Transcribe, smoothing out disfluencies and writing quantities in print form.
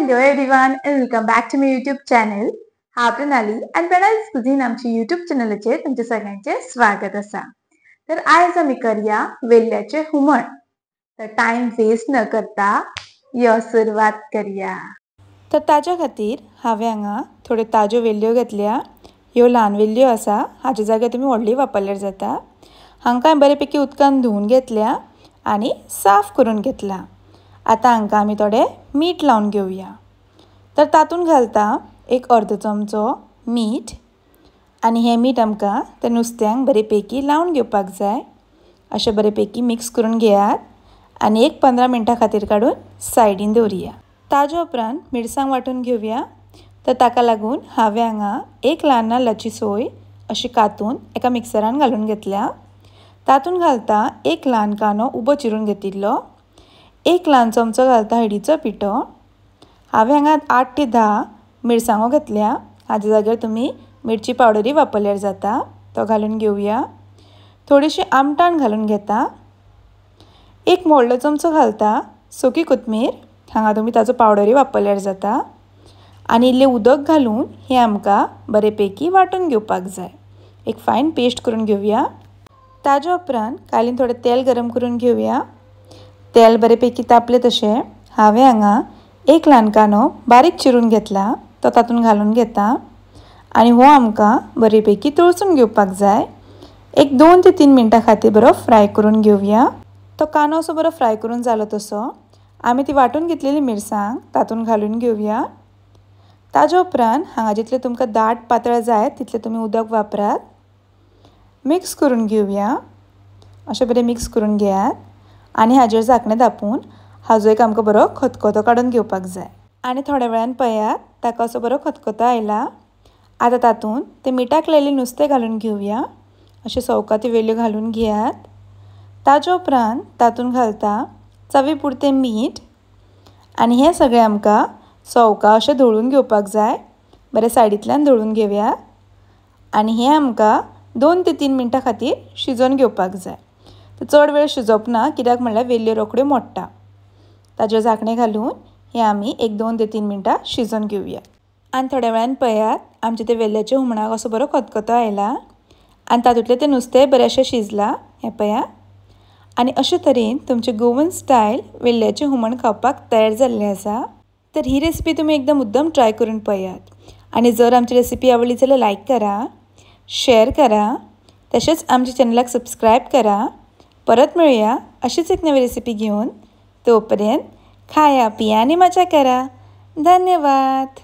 Hello everyone and welcome back to my YouTube channel. हा प्रणाली and Pranali's Cuisine आमची YouTube चॅनलचे तुमच्या सगळ्यांचे स्वागत असा. तर आज आम्ही करूया वेल्ल्याचे हुमण. तर टाइम वेस्ट न करता या सुरुवात करूया. तर ताज्या खातीर हांवें हांगा थोड्यो ताज्यो वेल्ल्यो घेतल्या. ह्यो ल्हान वेल्ल्यो आसा, हाचे जाग्यार तुमी व्हडली वापरल्यार जाता. हांकां बरेपैकी उदकान धुवन घेतल्या आनी साफ करून घेतला. आता हांकां आमी थोडे मीठ लावन घेवया. तर तातूंत घालता एक अर्दो चमचो मीठ आनी हें मीठ आमकां त्या नुस्त्यांक बरेपैकी लावन घेवपाक जाय. अशें बरेपैकी मिक्स करून घेयात आनी एक 15 मिनटां खातीर काडून सायडीन दवरया. ताजे उपरांत मिरसांग वांटून घेवया. तर ताका लागून हांवें हांगा एक ल्हान नाल्लाची सोय अशी कातून एका मिक्सरान घालून घेतल्या. तातूंत घालता एक ल्हान कांदो उबो चिरून घेतिल्लो. एक ल्हान चमचो घालता हळदीचो पिठो. हांवें हांगा 8 ते 10 मिरसांगो घेतल्या. हाजे जाग्यार तुमी मिरची पावडरय वापरल्यार जाता. तो घालून घेवया. थोडीशी आमटाण घालून घेता. एक व्हडलो चमचो घालता सुकी कोथमीर. हांगा तुमी ताजो पावडरय वापरल्यार जाता. आनी इल्लें उदक घालून हें आमकां बरेपैकी वांटून घेवपाक जाय. एक फायन पेस्ट करून घेवया. ताजे उपरांत कायलीन थोडें तेल गरम करून घेवया. तेल बरेपैकी तापलें तशें हांवें हांगा एक ल्हान कांदो बारीक चिरून घेतला. तो तातूंत घालून घेता आनी हो आमकां बरेपैकी तळसून घेवपाक जाय. एक 2 ते 3 मिनटां खातीर बरो फ्राय करून घेवया. तो कांदो असो बरो फ्राय करून जालो तसो आमी ती वांटून घेतलेली मिरसांग तातूंत घालून घेवया. ताजे उपरांत हांगा जितलें तुमकां दाट पातळ जाय तितलें तुमी उदक वापरात. मिक्स करून घेवया. अशें बरें मिक्स करून घेयात आनी हाजेर धाकणें धापून हाजो एक आमकां बरो खतखतो काडून घेवपाक जाय. आनी थोड्या वेळान पळयात ताका असो बरो खतखतो आयला. आतां तातूंत ते मिठाक लायिल्लें नुस्तें घालून घेवया. अशें सवकाती वेल्ल्यो घालून घेयात. ताजे उपरांत तातूंत घालता चवी पुरतें मीठ आनी हें सगळें आमकां सवका अशें धवळून घेवपाक जाय. बरें सायडींतल्यान धवळून घेवया आनी हें आमकां 2 ते 3 मिनटां खातीर शिजोवन घेवपाक जाय. चड वेळ शिजोवप ना, कित्याक म्हणल्यार वेल्ल्यो रोखड्यो मोडटा. ताजेर धाकणें घालून हें आमी एक 2 ते 3 मिनटां शिजोवन घेवया. आनी थोड्या वेळान पळयात आमचे ते वेल्ल्याच्या हुमणाक असो बरो खतखतो आयला आनी तातूंतलें तें नुस्तें बरेंशें शिजलां. हें पळया. आनी अशे तरेन तुमचें गोवन स्टायल वेल्ल्याचें हुमण खावपाक तयार जाल्लें आसा. तर ही रेसिपी तुमी एकदम मुद्दम ट्राय करून पळयात. आनी जर आमची रेसिपी आवडली जाल्यार लायक करा, शेअर करा, तशेंच आमच्या चॅनलाक सबस्क्रायब करा. परत मेळुया अशीच एक नवी रेसिपी घेऊन. तोपर्यंत खाया पिया आणि मजा करा. धन्यवाद.